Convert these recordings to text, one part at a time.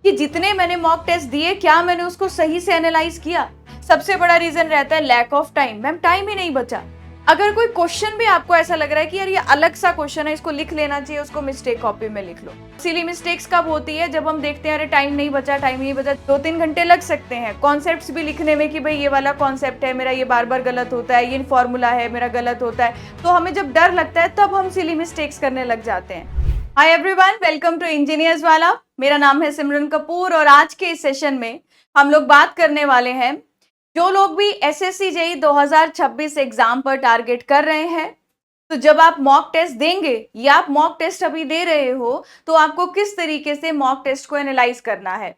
कि जितने मैंने मॉक टेस्ट दिए क्या मैंने उसको सही से एनालाइज किया। सबसे बड़ा रीजन रहता है lack of time. Ma'am time ही नहीं बचा। अगर कोई क्वेश्चन भी आपको ऐसा लग रहा है कि यार ये अलग सा क्वेश्चन है, इसको लिख लेना चाहिए, उसको मिस्टेक कॉपी में लिख लो। सिली मिस्टेक्स कब होती है? जब हम देखते हैं अरे टाइम नहीं बचा, टाइम नहीं बचा। 2-3 घंटे लग सकते हैं कॉन्सेप्ट्स भी लिखने में कि भाई ये वाला कॉन्सेप्ट है मेरा, ये बार बार गलत होता है, ये फॉर्मूला है मेरा गलत होता है। तो हमें जब डर लगता है तब हम सिली मिस्टेक्स करने लग जाते हैं। Hi everyone, welcome to engineers वाला। मेरा नाम है सिमरन कपूर और आज के इस सेशन में हम लोग बात करने वाले हैं जो लोग भी एसएससी जेईई 2026 एग्जाम पर टारगेट कर रहे हैं। तो जब आप मॉक टेस्ट देंगे या आप मॉक टेस्ट अभी दे रहे हो तो आपको किस तरीके से मॉक टेस्ट को एनालाइज करना है।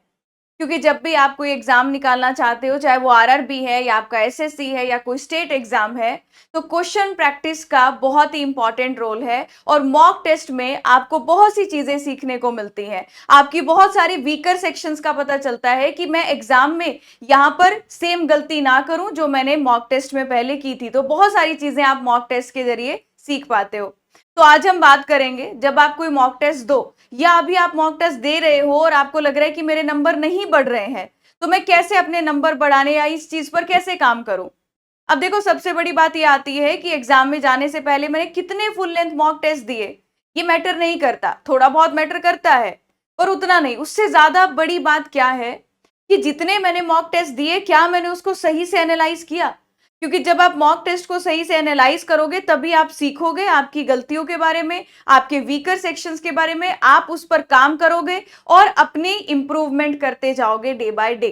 क्योंकि जब भी आप कोई एग्जाम निकालना चाहते हो, चाहे वो आरआरबी है या आपका एसएससी है या कोई स्टेट एग्जाम है, तो क्वेश्चन प्रैक्टिस का बहुत ही इंपॉर्टेंट रोल है। और मॉक टेस्ट में आपको बहुत सी चीजें सीखने को मिलती हैं। आपकी बहुत सारी वीकर सेक्शंस का पता चलता है कि मैं एग्जाम में यहाँ पर सेम गलती ना करूं जो मैंने मॉक टेस्ट में पहले की थी। तो बहुत सारी चीजें आप मॉक टेस्ट के जरिए सीख पाते हो। तो आज हम बात करेंगे, जब आप कोई मॉक टेस्ट दो या अभी आप मॉक टेस्ट दे रहे हो और आपको लग रहा है कि मेरे नंबर नहीं बढ़ रहे हैं, तो मैं कैसे अपने नंबर बढ़ाने या इस चीज पर कैसे काम करूं। अब देखो, सबसे बड़ी बात ये आती है कि एग्जाम में जाने से पहले मैंने कितने फुल लेंथ मॉक टेस्ट दिए, ये मैटर नहीं करता। थोड़ा बहुत मैटर करता है पर उतना नहीं। उससे ज्यादा बड़ी बात क्या है कि जितने मैंने मॉक टेस्ट दिए क्या मैंने उसको सही से एनालाइज किया। क्योंकि जब आप मॉक टेस्ट को सही से एनालाइज करोगे तभी आप सीखोगे आपकी गलतियों के बारे में, आपके वीकर सेक्शंस के बारे में। आप उस पर काम करोगे और अपनी इंप्रूवमेंट करते जाओगे डे बाय डे।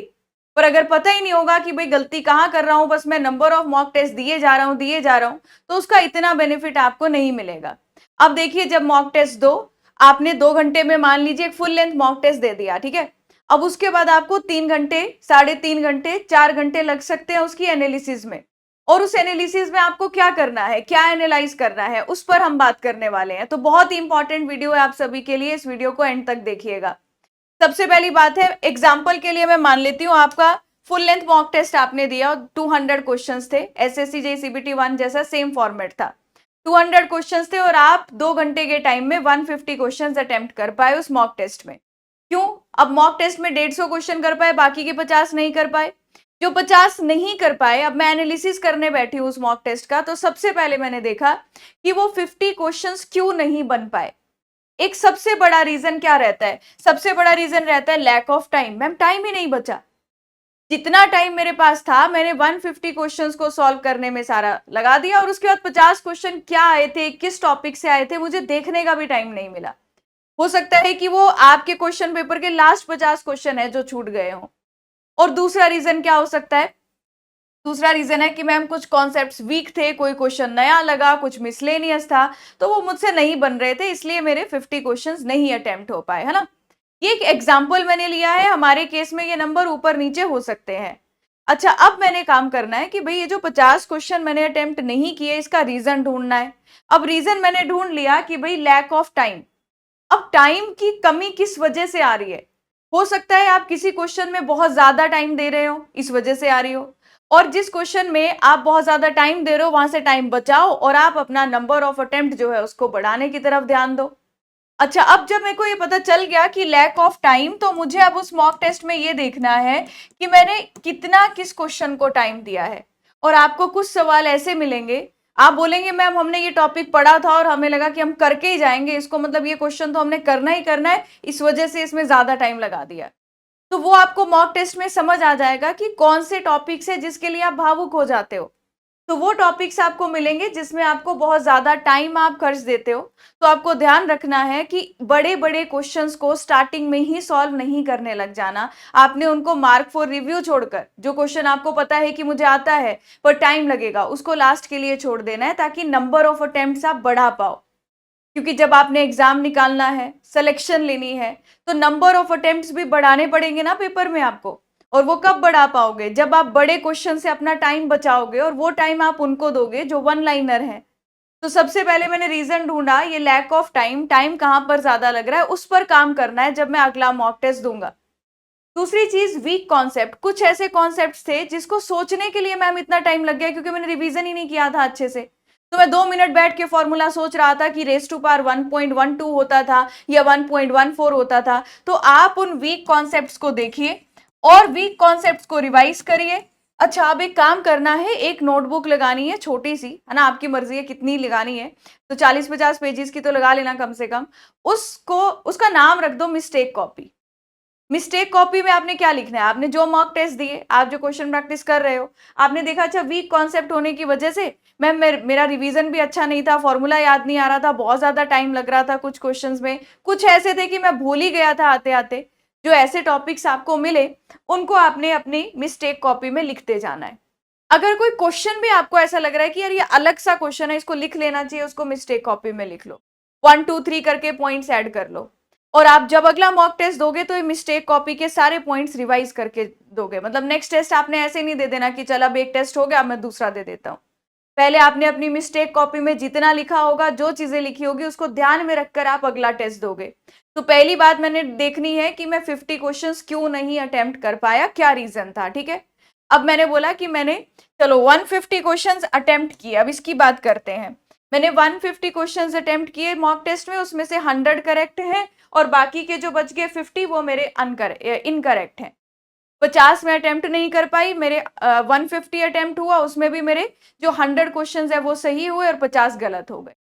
पर अगर पता ही नहीं होगा कि भाई गलती कहाँ कर रहा हूं, बस मैं नंबर ऑफ मॉक टेस्ट दिए जा रहा हूं, तो उसका इतना बेनिफिट आपको नहीं मिलेगा। अब देखिए, जब मॉक टेस्ट दो, आपने 2 घंटे में मान लीजिए एक फुल लेंथ मॉक टेस्ट दे दिया, ठीक है। अब उसके बाद आपको 3 घंटे, 3.5 घंटे, 4 घंटे लग सकते हैं उसकी एनालिसिस में। और उस एनालिसिस में आपको क्या करना है, क्या एनालाइज करना है, उस पर हम बात करने वाले हैं। तो बहुत ही इंपॉर्टेंट वीडियो है आप सभी के लिए, इस वीडियो को एंड तक देखिएगा। सबसे पहली बात है, एग्जाम्पल के लिए मैं मान लेती हूँ आपका फुल लेंथ मॉक टेस्ट आपने दिया और 200 क्वेश्चंस थे। एसएससी जेईई सीबीटी 1 जैसा सेम फॉर्मेट था। 200 क्वेश्चंस थे और आप 2 घंटे के टाइम में 150 क्वेश्चंस अटेम्प्ट कर पाए उस मॉक टेस्ट में। क्यों? अब मॉक टेस्ट में 150 क्वेश्चन कर पाए, बाकी के 50 नहीं कर पाए। जो 50 नहीं कर पाए, अब मैं एनालिसिस करने बैठी हूं उस मॉक टेस्ट का, तो सबसे पहले मैंने देखा कि वो 50 क्वेश्चंस क्यों नहीं बन पाए। एक सबसे बड़ा रीजन क्या रहता है? सबसे बड़ा रीजन रहता है lack of time. Ma'am time ही नहीं बचा। जितना टाइम मेरे पास था मैंने 150 क्वेश्चंस को सॉल्व करने में सारा लगा दिया और उसके बाद 50 क्वेश्चन क्या आए थे, किस टॉपिक से आए थे, मुझे देखने का भी टाइम नहीं मिला। हो सकता है कि वो आपके क्वेश्चन पेपर के लास्ट 50 क्वेश्चन है जो छूट गए हों। और दूसरा रीजन क्या हो सकता है? दूसरा रीजन है कि मैम कुछ कॉन्सेप्ट्स वीक थे, कोई क्वेश्चन नया लगा, कुछ मिसलेनियस था, तो वो मुझसे नहीं बन रहे थे, इसलिए मेरे 50 क्वेश्चंस नहीं अटेम्प्ट हो पाए, है ना। ये एक एग्जाम्पल मैंने लिया है, हमारे केस में ये नंबर ऊपर नीचे हो सकते हैं। अच्छा, अब मैंने काम करना है कि भाई ये जो 50 क्वेश्चन मैंने अटेम्प्ट नहीं किए, इसका रीजन ढूंढना है। अब रीजन मैंने ढूंढ लिया कि भाई लैक ऑफ टाइम। अब टाइम की कमी किस वजह से आ रही है? हो सकता है आप किसी क्वेश्चन में बहुत ज्यादा टाइम दे रहे हो, इस वजह से आ रही हो। और जिस क्वेश्चन में आप बहुत ज्यादा टाइम दे रहे हो वहां से टाइम बचाओ और आप अपना नंबर ऑफ अटेम्प्ट जो है उसको बढ़ाने की तरफ ध्यान दो। अच्छा, अब जब मेरे को ये पता चल गया कि लैक ऑफ टाइम, तो मुझे अब उस मॉक टेस्ट में ये देखना है कि मैंने कितना किस क्वेश्चन को टाइम दिया है। और आपको कुछ सवाल ऐसे मिलेंगे, आप बोलेंगे मैम हमने ये टॉपिक पढ़ा था और हमें लगा कि हम करके ही जाएंगे इसको, मतलब ये क्वेश्चन तो हमने करना ही करना है, इस वजह से इसमें ज्यादा टाइम लगा दिया। तो वो आपको मॉक टेस्ट में समझ आ जाएगा कि कौन से टॉपिक्स है जिसके लिए आप भावुक हो जाते हो। तो वो टॉपिक्स आपको मिलेंगे जिसमें आपको बहुत ज्यादा टाइम आप खर्च देते हो। तो आपको ध्यान रखना है कि बड़े बड़े क्वेश्चंस को स्टार्टिंग में ही सॉल्व नहीं करने लग जाना। आपने उनको मार्क फॉर रिव्यू छोड़कर, जो क्वेश्चन आपको पता है कि मुझे आता है पर टाइम लगेगा, उसको लास्ट के लिए छोड़ देना है ताकि नंबर ऑफ अटेम्प्ट्स आप बढ़ा पाओ। क्योंकि जब आपने एग्जाम निकालना है, सिलेक्शन लेनी है, तो नंबर ऑफ अटेम्प्ट्स भी बढ़ाने पड़ेंगे ना पेपर में आपको। और वो कब बढ़ा पाओगे? जब आप बड़े क्वेश्चन से अपना टाइम बचाओगे और वो टाइम आप उनको दोगे जो वन लाइनर है। तो सबसे पहले मैंने रीजन ढूंढा, ये लैक ऑफ टाइम, टाइम कहां पर ज्यादा लग रहा है, उस पर काम करना है जब मैं अगला मॉक टेस्ट दूंगा। दूसरी चीज, वीक कॉन्सेप्ट। कुछ ऐसे कॉन्सेप्ट थे जिसको सोचने के लिए मैम इतना टाइम लग गया क्योंकि मैंने रिवीजन ही नहीं किया था अच्छे से। तो मैं 2 मिनट बैठ के फॉर्मूला सोच रहा था कि रेज़ टू पावर 1.12 होता था या 1.14 होता था। तो आप उन वीक कॉन्सेप्ट्स को देखिए और वीक कॉन्सेप्ट्स को रिवाइज करिए। अच्छा, अब एक काम करना है, एक नोटबुक लगानी है छोटी-सी, है ना? आपकी मर्ज़ी है कितनी लगानी है, तो 40-50 पेजेज़ की तो लगा लेना कम से कम। उसको उसका नाम रख दो मिस्टेक कॉपी। मिस्टेक कॉपी में आपने क्या लिखना है? आपने जो मॉक टेस्ट दिए, आप जो क्वेश्चन प्रैक्टिस कर रहे हो, आपने देखा अच्छा वीक कॉन्सेप्ट होने की वजह से मैम मेरा रिवीजन भी अच्छा नहीं था, फॉर्मूला याद नहीं आ रहा था, बहुत ज़्यादा टाइम लग रहा था कुछ क्वेश्चंस में, कुछ ऐसे थे कि मैं भूल ही गया था आते-आते। जो ऐसे टॉपिक्स आपको मिले, उनको आपने अपनी मिस्टेक कॉपी में लिखते जाना है। अगर कोई क्वेश्चन भी आपको ऐसा लग रहा है कि यार ये अलग सा क्वेश्चन है, इसको लिख लेना चाहिए, उसको मिस्टेक कॉपी में लिख लो। 1, 2, 3 करके पॉइंट्स ऐड कर लो। और आप जब अगला मॉक टेस्ट दोगे तो ये मिस्टेक कॉपी के सारे पॉइंट्स रिवाइज करके दोगे। मतलब नेक्स्ट टेस्ट आपने ऐसे नहीं दे देना कि चल अब एक टेस्ट हो गया, अब मैं दूसरा दे देता हूँ। पहले आपने अपनी मिस्टेक कॉपी में जितना लिखा होगा, जो चीजें लिखी होगी, उसको ध्यान में रखकर आप अगला टेस्ट दोगे। तो पहली बात मैंने देखनी है कि मैं 50 क्वेश्चंस क्यों नहीं अटेम्प्ट कर पाया, क्या रीजन था, ठीक है। अब मैंने बोला कि मैंने चलो 150 क्वेश्चंस अटेम्प्ट किए, अब इसकी बात करते हैं। मैंने 150 क्वेश्चंस अटेम्प्ट किए मॉक टेस्ट में, उसमें से 100 करेक्ट हैं और बाकी के जो बच गए 50 वो मेरे इनकरेक्ट हैं। 50 में अटेम्प्ट नहीं कर पाई, मेरे 150 अटेम्प्ट हुआ, उसमें भी मेरे जो 100 क्वेश्चंस है वो सही हुए और 50 गलत हो गए।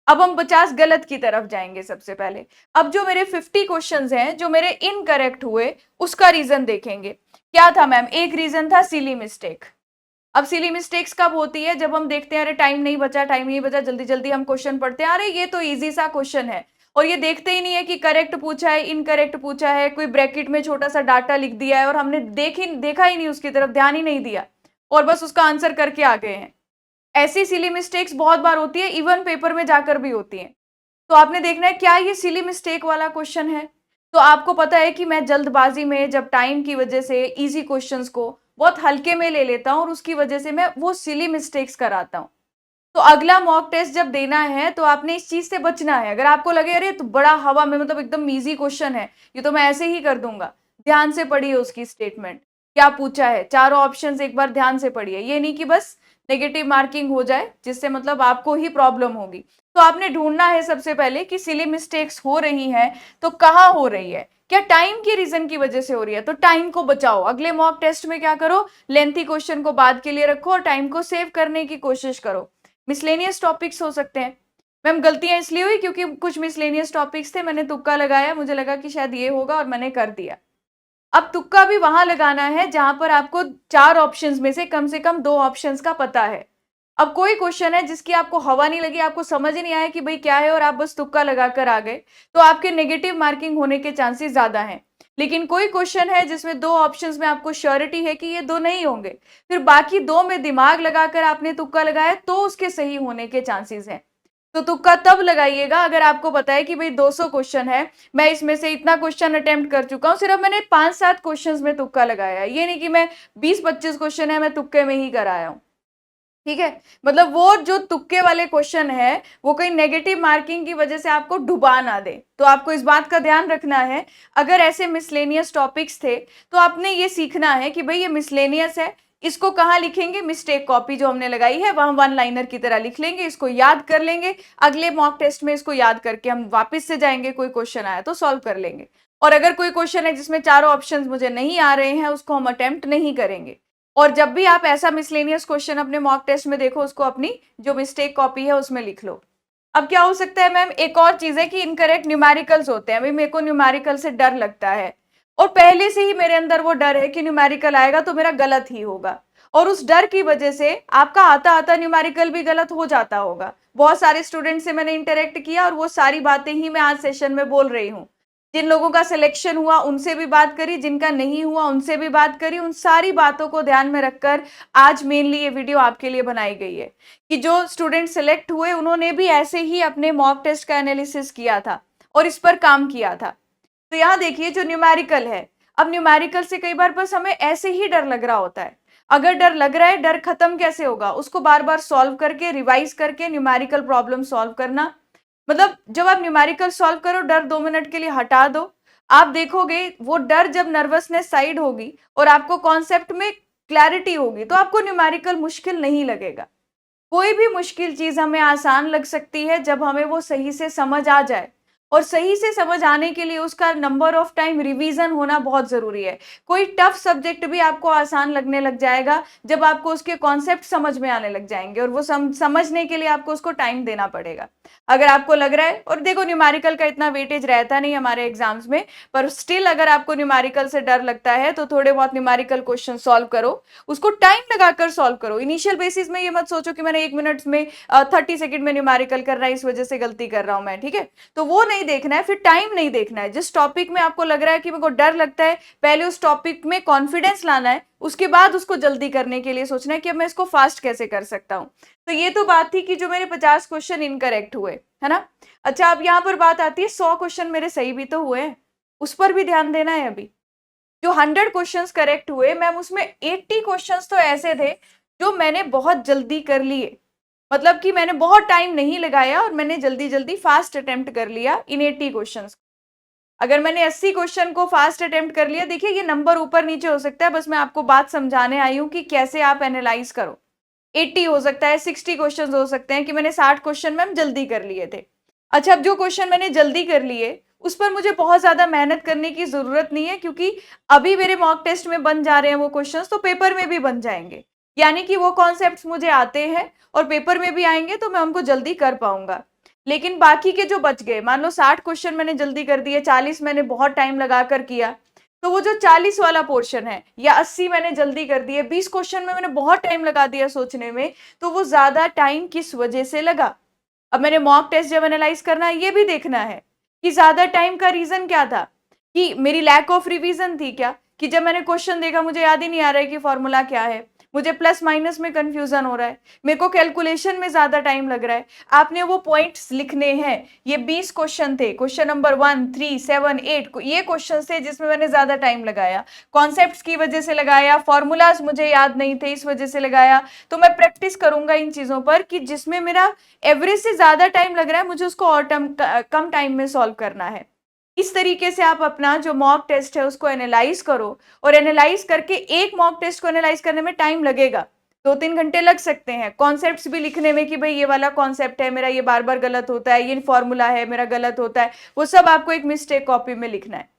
अब हम 50 गलत की तरफ जाएंगे सबसे पहले। अब जो मेरे 50 क्वेश्चंस हैं जो मेरे इनकरेक्ट हुए, उसका रीजन देखेंगे। क्या था मैम? एक रीजन था सिली मिस्टेक। अब सिली मिस्टेक्स कब होती है? जब हम देखते हैं अरे टाइम नहीं बचा, जल्दी जल्दी हम क्वेश्चन पढ़ते हैं, अरे ये तो इजी सा क्वेश्चन है, और ये देखते ही नहीं है कि करेक्ट पूछा है, इनकरेक्ट पूछा है, कोई ब्रैकेट में छोटा सा डाटा लिख दिया है और हमने देखा ही नहीं, उसकी तरफ ध्यान ही नहीं दिया और बस उसका आंसर करके आ गए हैं। ऐसी सिली मिस्टेक्स बहुत बार होती है, इवन पेपर में जाकर भी होती है। तो आपने देखना है क्या ये सिली मिस्टेक वाला क्वेश्चन है। तो आपको पता है कि मैं जल्दबाजी में जब टाइम की वजह से इजी क्वेश्चंस को बहुत हल्के में ले लेता हूं और उसकी वजह से मैं वो सिली मिस्टेक्स कराता हूं। तो अगला मॉक टेस्ट जब देना है तो आपने इस चीज से बचना है। अगर आपको लगे अरे तो बड़ा हवा में, मतलब एकदम इजी क्वेश्चन है, ये तो मैं ऐसे ही कर दूंगा, ध्यान से पढ़िए उसकी स्टेटमेंट, क्या पूछा है, चारों ऑप्शंस एक बार ध्यान से पढ़िए। ये नहीं कि बस नेगेटिव मार्किंग हो जाए जिससे मतलब आपको ही प्रॉब्लम होगी। तो आपने ढूंढना है सबसे पहले कि सिली मिस्टेक्स हो रही हैं तो कहाँ हो रही है, क्या टाइम के रीजन की वजह से हो रही है, तो टाइम को बचाओ। अगले मॉक टेस्ट में क्या करो, लेंथी क्वेश्चन को बाद के लिए रखो और टाइम को सेव करने की कोशिश करो। मिसलेनियस टॉपिक्स हो सकते हैं। मैम गलतियां इसलिए हुई क्योंकि कुछ मिसलेनियस टॉपिक्स थे, मैंने तुक्का लगाया, मुझे लगा कि शायद ये होगा और मैंने कर दिया। अब तुक्का भी वहां लगाना है जहां पर आपको 4 ऑप्शंस में से कम 2 ऑप्शंस का पता है। अब कोई क्वेश्चन है जिसकी आपको हवा नहीं लगी, आपको समझ ही नहीं आया कि भाई क्या है और आप बस तुक्का लगाकर आ गए, तो आपके नेगेटिव मार्किंग होने के चांसेस ज्यादा हैं। लेकिन कोई क्वेश्चन है जिसमें 2 ऑप्शंस में आपको श्योरिटी है कि ये 2 नहीं होंगे, फिर बाकी 2 में दिमाग लगाकर आपने तुक्का लगाया तो उसके सही होने के चांसेस हैं। तो तुक्का तब लगाइएगा अगर आपको पता है कि भाई 200 क्वेश्चन है, मैं इसमें से इतना क्वेश्चन अटेम्प्ट कर चुका हूं, सिर्फ मैंने 5-7 क्वेश्चंस में तुक्का लगाया है, ये नहीं कि मैं 20-25 क्वेश्चन है मैं तुक्के में ही कराया हूं। ठीक है, मतलब वो जो तुक्के वाले क्वेश्चन है वो कहीं नेगेटिव मार्किंग की वजह से आपको डुबा ना दे। तो आपको इस बात का ध्यान रखना है, अगर ऐसे मिसलेनियस टॉपिक्स थे तो आपने ये सीखना है कि भाई ये मिसलेनियस है, इसको कहाँ लिखेंगे, मिस्टेक कॉपी जो हमने लगाई है वहां वन लाइनर की तरह लिख लेंगे, इसको याद कर लेंगे, अगले मॉक टेस्ट में इसको याद करके हम वापस से जाएंगे, कोई क्वेश्चन आया तो सॉल्व कर लेंगे। और अगर कोई क्वेश्चन है जिसमें चारों ऑप्शन मुझे नहीं आ रहे हैं, उसको हम अटेम्प्ट नहीं करेंगे। और जब भी आप ऐसा मिसलेनियस क्वेश्चन अपने मॉक टेस्ट में देखो, उसको अपनी जो मिस्टेक कॉपी है उसमें लिख लो। अब क्या हो सकता है मैम, एक और चीज है कि इनकरेक्ट न्यूमेरिकल्स होते हैं। भाई मेरे को न्यूमेरिकल से डर लगता है और पहले से ही मेरे अंदर वो डर है कि न्यूमेरिकल आएगा तो मेरा गलत ही होगा, और उस डर की वजह से आपका आता आता न्यूमेरिकल भी गलत हो जाता होगा। बहुत सारे स्टूडेंट से मैंने इंटरेक्ट किया और वो सारी बातें ही मैं आज सेशन में बोल रही हूँ। जिन लोगों का सिलेक्शन हुआ उनसे भी बात करी, जिनका नहीं हुआ उनसे भी बात करी, उन सारी बातों को ध्यान में रखकर आज मेनली ये वीडियो आपके लिए बनाई गई है कि जो स्टूडेंट सिलेक्ट हुए उन्होंने भी ऐसे ही अपने मॉक टेस्ट का एनालिसिस किया था और इस पर काम किया था। तो यहाँ देखिए जो न्यूमेरिकल है, अब न्यूमेरिकल से कई बार बस हमें ऐसे ही डर लग रहा होता है। अगर डर लग रहा है, डर खत्म कैसे होगा, उसको बार बार सॉल्व करके रिवाइज करके न्यूमेरिकल प्रॉब्लम सॉल्व करना। मतलब जब आप न्यूमेरिकल सॉल्व करो, डर 2 मिनट के लिए हटा दो, आप देखोगे वो डर जब नर्वसनेस साइड होगी और आपको कॉन्सेप्ट में क्लैरिटी होगी तो आपको न्यूमेरिकल मुश्किल नहीं लगेगा। कोई भी मुश्किल चीज हमें आसान लग सकती है जब हमें वो सही से समझ आ जाए, और सही से समझ आने के लिए उसका नंबर ऑफ टाइम रिवीजन होना बहुत जरूरी है। कोई टफ सब्जेक्ट भी आपको आसान लगने लग जाएगा जब आपको उसके कॉन्सेप्ट समझ में आने लग जाएंगे, और वो समझने के लिए आपको उसको टाइम देना पड़ेगा। अगर आपको लग रहा है, और देखो न्यूमेरिकल का इतना वेटेज रहता नहीं हमारे एग्जाम्स में, पर स्टिल अगर आपको न्यूमेरिकल से डर लगता है तो थोड़े बहुत न्यूमेरिकल क्वेश्चन सॉल्व करो, उसको टाइम लगाकर सॉल्व करो। इनिशियल बेसिस में ये मत सोचो कि मैंने 1 मिनट में 30 सेकंड में न्यूमेरिकल कर रहा है, इस वजह से गलती कर रहा हूं मैं, ठीक है। तो वो नहीं देखना है, फिर टाइम नहीं देखना है। जिस टॉपिक में आपको लग रहा है कि मेरे को डर लगता है, पहले उस टॉपिक में कॉन्फिडेंस लाना है, उसके बाद उसको जल्दी करने के लिए सोचना है कि अब मैं इसको फास्ट कैसे कर सकता हूं। तो ये तो बात थी कि जो मेरे 50 क्वेश्चन इनकरेक्ट हुए, है ना। अच्छा, अब यहां पर बात आती है 100 क्वेश्चन मेरे सही भी तो हुए हैं, उस पर भी ध्यान देना है। अभी जो 100 क्वेश्चंस करेक्ट हुए मैम, उसमें 80 क्वेश्चंस तो ऐसे थे जो मैंने बहुत जल्दी कर लिए, मतलब कि मैंने बहुत टाइम नहीं लगाया और मैंने जल्दी जल्दी फास्ट अटेम्प्ट कर लिया इन 80 क्वेश्चंस। अगर मैंने 80 क्वेश्चन को फास्ट अटेम्प्ट कर लिया, देखिए ये नंबर ऊपर नीचे हो सकता है, बस मैं आपको बात समझाने आई हूं कि कैसे आप एनालाइज करो। 80 हो सकता है, 60 क्वेश्चन हो सकते हैं कि मैंने 60 क्वेश्चन मैम जल्दी कर लिए थे। अच्छा, अब जो क्वेश्चन मैंने जल्दी कर लिए उस पर मुझे बहुत ज्यादा मेहनत करने की जरूरत नहीं है, क्योंकि अभी मेरे मॉक टेस्ट में बन जा रहे हैं वो क्वेश्चंस, तो पेपर में भी बन जाएंगे। यानी कि वो कॉन्सेप्ट्स मुझे आते हैं और पेपर में भी आएंगे, तो मैं उनको जल्दी कर पाऊंगा। लेकिन बाकी के जो बच गए, मान लो 60 क्वेश्चन मैंने जल्दी कर दिए, 40 मैंने बहुत टाइम लगा कर किया, तो वो जो 40 वाला पोर्शन है, या 80 मैंने जल्दी कर दिए, 20 क्वेश्चन में मैंने बहुत टाइम लगा दिया सोचने में, तो वो ज्यादा टाइम किस वजह से लगा। अब मैंने मॉक टेस्ट जब एनालाइज करना है, ये भी देखना है कि ज्यादा टाइम का रीजन क्या था, कि मेरी लैक ऑफ रिवीजन थी क्या, कि जब मैंने क्वेश्चन देखा मुझे याद ही नहीं आ रहा है कि फॉर्मूला क्या है, मुझे प्लस माइनस में कंफ्यूजन हो रहा है, मेरे को कैलकुलेशन में ज्यादा टाइम लग रहा है। आपने वो पॉइंट्स लिखने हैं। ये 20 क्वेश्चन थे, क्वेश्चन नंबर 1, 3, 7, 8 ये क्वेश्चन थे जिसमें मैंने ज्यादा टाइम लगाया, कॉन्सेप्ट्स की वजह से लगाया, फॉर्मूलाज मुझे याद नहीं थे इस वजह से लगाया। तो मैं प्रैक्टिस करूंगा इन चीजों पर कि जिसमें मेरा एवरेज से ज्यादा टाइम लग रहा है, मुझे उसको और कम टाइम में सॉल्व करना है। इस तरीके से आप अपना जो मॉक टेस्ट है उसको एनालाइज करो, और एनालाइज करके, एक मॉक टेस्ट को एनालाइज करने में टाइम लगेगा, 2-3 घंटे लग सकते हैं कॉन्सेप्ट्स भी लिखने में, कि भाई ये वाला कॉन्सेप्ट है मेरा, ये बार बार गलत होता है, ये फॉर्मूला है मेरा गलत होता है, वो सब आपको एक मिस्टेक कॉपी में लिखना है।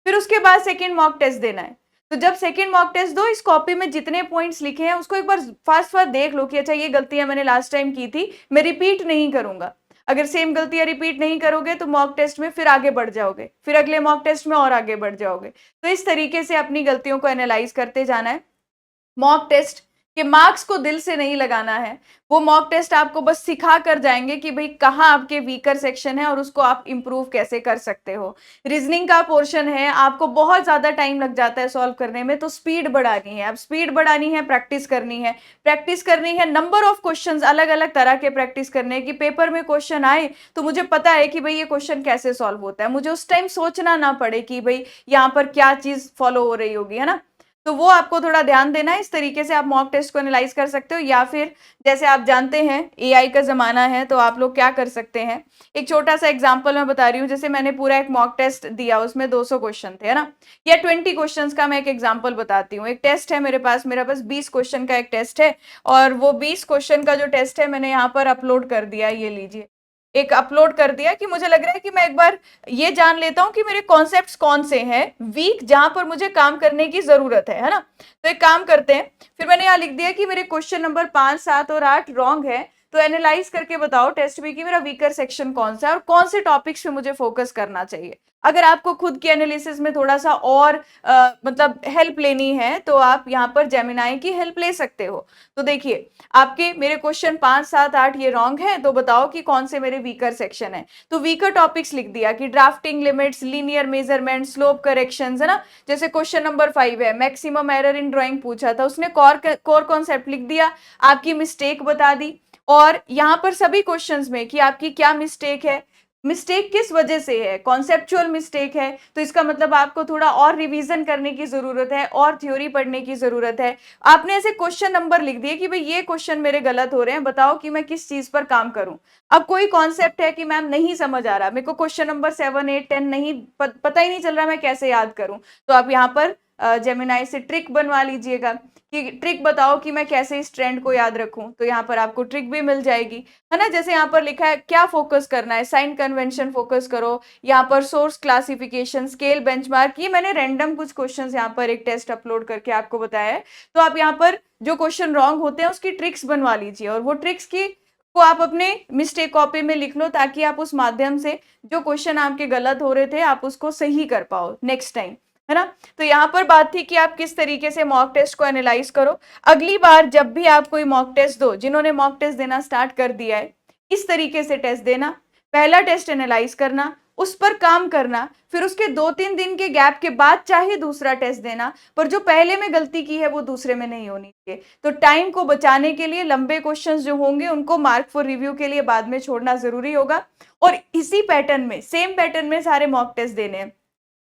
फिर उसके बाद सेकेंड मॉक टेस्ट देना है। तो जब सेकेंड मॉक टेस्ट दो, इस कॉपी में जितने पॉइंट्स लिखे हैं उसको एक बार फास्ट फास्ट देख लो कि अच्छा ये गलतियां मैंने लास्ट टाइम की थी, मैं रिपीट नहीं करूंगा। अगर सेम गलतियां रिपीट नहीं करोगे तो मॉक टेस्ट में फिर आगे बढ़ जाओगे, फिर अगले मॉक टेस्ट में और आगे बढ़ जाओगे। तो इस तरीके से अपनी गलतियों को एनालाइज करते जाना है। मॉक टेस्ट के मार्क्स को दिल से नहीं लगाना है, वो मॉक टेस्ट आपको बस सिखा कर जाएंगे कि भाई कहाँ आपके वीकर सेक्शन है और उसको आप इंप्रूव कैसे कर सकते हो। रीजनिंग का पोर्शन है, आपको बहुत ज्यादा टाइम लग जाता है सॉल्व करने में, तो स्पीड बढ़ानी है। अब स्पीड बढ़ानी है, प्रैक्टिस करनी है, प्रैक्टिस करनी है, नंबर ऑफ क्वेश्चंस अलग अलग तरह के प्रैक्टिस करने की, पेपर में क्वेश्चन आए तो मुझे पता है कि भाई ये क्वेश्चन कैसे सॉल्व होता है, मुझे उस टाइम सोचना ना पड़े कि भाई यहाँ पर क्या चीज फॉलो हो रही होगी, है ना। तो वो आपको थोड़ा ध्यान देना है। इस तरीके से आप मॉक टेस्ट को एनालाइज कर सकते हो, या फिर जैसे आप जानते हैं एआई का जमाना है, तो आप लोग क्या कर सकते हैं, एक छोटा सा एग्जांपल मैं बता रही हूँ। जैसे मैंने पूरा एक मॉक टेस्ट दिया, उसमें 200 क्वेश्चन थे, है ना, या 20 क्वेश्चंस का मैं एक एग्जांपल बताती हूँ। एक टेस्ट है मेरे पास 20 क्वेश्चन का एक टेस्ट है, और वो 20 क्वेश्चन का जो टेस्ट है मैंने यहाँ पर अपलोड कर दिया, ये लीजिए, एक अपलोड कर दिया, कि मुझे लग रहा है कि मैं एक बार ये जान लेता हूं कि मेरे कॉन्सेप्ट्स कौन से हैं वीक, जहां पर मुझे काम करने की जरूरत है ना। तो एक काम करते हैं, फिर मैंने यहाँ लिख दिया कि मेरे क्वेश्चन नंबर 5, 7 और 8 रॉन्ग है, तो एनालाइज करके बताओ टेस्ट में कि मेरा वीकर सेक्शन कौन सा है और कौन से टॉपिक्स पे मुझे फोकस करना चाहिए। अगर आपको खुद की एनालिसिस में थोड़ा सा और मतलब हेल्प लेनी है, तो आप यहाँ पर जेमिनाई की हेल्प ले सकते हो। तो देखिए, आपके मेरे क्वेश्चन 5, 7, 8 ये रॉन्ग है, तो बताओ कि कौन से मेरे वीकर सेक्शन है। तो वीकर टॉपिक्स लिख दिया कि drafting limits, linear measurement, slope corrections, है ना। जैसे क्वेश्चन नंबर 5 है, मैक्सिमम एरर इन ड्राइंग पूछा था, उसने कोर कॉन्सेप्ट लिख दिया, आपकी मिस्टेक बता दी, और यहाँ पर सभी क्वेश्चंस में कि आपकी क्या मिस्टेक है, मिस्टेक किस वजह से है, कॉन्सेप्चुअल मिस्टेक है, तो इसका मतलब आपको थोड़ा और रिवीजन करने की जरूरत है और थ्योरी पढ़ने की जरूरत है। आपने ऐसे क्वेश्चन नंबर लिख दिए कि भाई ये क्वेश्चन मेरे गलत हो रहे हैं, बताओ कि मैं किस चीज पर काम करूं। अब कोई कॉन्सेप्ट है कि मैम नहीं समझ आ रहा, मेरे को क्वेश्चन नंबर 7, 8, 10 नहीं पता ही नहीं चल रहा मैं कैसे याद करूं, तो आप यहाँ पर जेमिनाई से ट्रिक बनवा लीजिएगा कि ट्रिक बताओ कि मैं कैसे इस ट्रेंड को याद रखूं, तो यहाँ पर आपको ट्रिक भी मिल जाएगी, है ना। जैसे यहाँ पर लिखा है क्या फोकस करना है, साइन कन्वेंशन फोकस करो, यहाँ पर सोर्स क्लासिफिकेशन, स्केल बेंचमार्क, ये मैंने रैंडम कुछ क्वेश्चंस यहाँ पर एक टेस्ट अपलोड करके आपको बताया है। तो आप यहाँ पर जो क्वेश्चन रॉन्ग होते हैं उसकी ट्रिक्स बनवा लीजिए, और वो ट्रिक्स की को आप अपने मिस्टेक कॉपी में लिख लो, ताकि आप उस माध्यम से जो क्वेश्चन आपके गलत हो रहे थे आप उसको सही कर पाओ नेक्स्ट टाइम, है ना। तो यहाँ पर बात थी कि आप किस तरीके से मॉक टेस्ट को एनालाइज करो। अगली बार जब भी आप कोई मॉक टेस्ट दो, जिन्होंने मॉक टेस्ट देना स्टार्ट कर दिया है, इस तरीके से टेस्ट देना। पहला टेस्ट एनालाइज करना, उस पर काम करना, फिर उसके 2-3 दिन के गैप के बाद चाहे दूसरा टेस्ट देना, पर जो पहले में गलती की है वो दूसरे में नहीं होनी चाहिए। तो टाइम को बचाने के लिए लंबे क्वेश्चंस जो होंगे उनको मार्क फॉर रिव्यू के लिए बाद में छोड़ना जरूरी होगा, और इसी पैटर्न में, सेम पैटर्न में सारे मॉक टेस्ट देने हैं,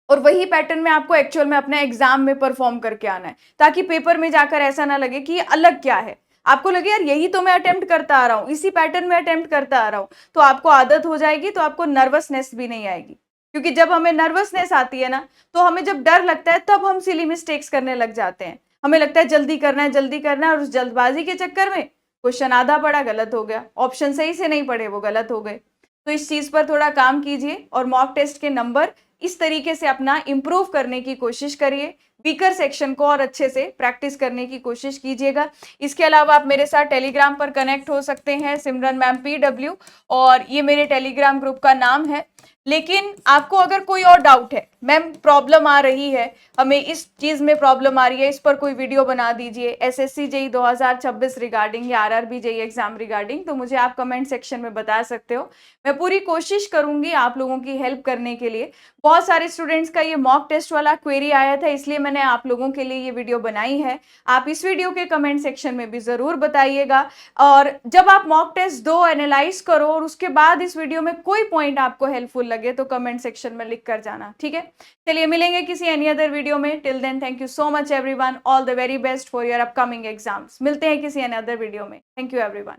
और वही पैटर्न में आपको एक्चुअल में अपने एग्जाम में परफॉर्म करके आना है, ताकि पेपर में जाकर ऐसा ना लगे कि ये अलग क्या है, आपको लगे यार यही तो मैं अटेम्प्ट करता आ रहा हूँ, इसी पैटर्न में अटेम्प्ट करता आ रहा हूँ, तो आपको आदत हो जाएगी, तो आपको नर्वसनेस भी नहीं आएगी। क्योंकि जब हमें नर्वसनेस आती है ना, तो हमें जब डर लगता है तब हम सिली मिस्टेक्स करने लग जाते हैं। हमें लगता है जल्दी करना है, जल्दी करना है, और उस जल्दबाजी के चक्कर में क्वेश्चन आधा पढ़ा गलत हो गया, ऑप्शन सही से नहीं पढ़े वो गलत हो गए। तो इस चीज पर थोड़ा काम कीजिए, और मॉक टेस्ट के नंबर इस तरीके से अपना इंप्रूव करने की कोशिश करिए। वीकर सेक्शन को और अच्छे से प्रैक्टिस करने की कोशिश कीजिएगा। इसके अलावा आप मेरे साथ टेलीग्राम पर कनेक्ट हो सकते हैं, सिमरन मैम PW, और ये मेरे टेलीग्राम ग्रुप का नाम है। लेकिन आपको अगर कोई और डाउट है, मैम प्रॉब्लम आ रही है, हमें इस चीज में प्रॉब्लम आ रही है, इस पर कोई वीडियो बना दीजिए, SSC JEE 2026 रिगार्डिंग या RRB JEE एग्जाम रिगार्डिंग, तो मुझे आप कमेंट सेक्शन में बता सकते हो। मैं पूरी कोशिश करूंगी आप लोगों की हेल्प करने के लिए। बहुत सारे स्टूडेंट्स का ये मॉक टेस्ट वाला क्वेरी आया था, इसलिए मैंने आप लोगों के लिए ये वीडियो बनाई है। आप इस वीडियो के कमेंट सेक्शन में भी जरूर बताइएगा, और जब आप मॉक टेस्ट दो, एनालाइज करो, और उसके बाद इस वीडियो में कोई पॉइंट आपको हेल्पफुल लगे तो कमेंट सेक्शन में लिख कर जाना, ठीक है। चलिए मिलेंगे किसी एनी अदर वीडियो में। Till then thank you so much everyone, all the very best for your upcoming exams. मिलते हैं किसी एनी अदर वीडियो में। Thank you everyone.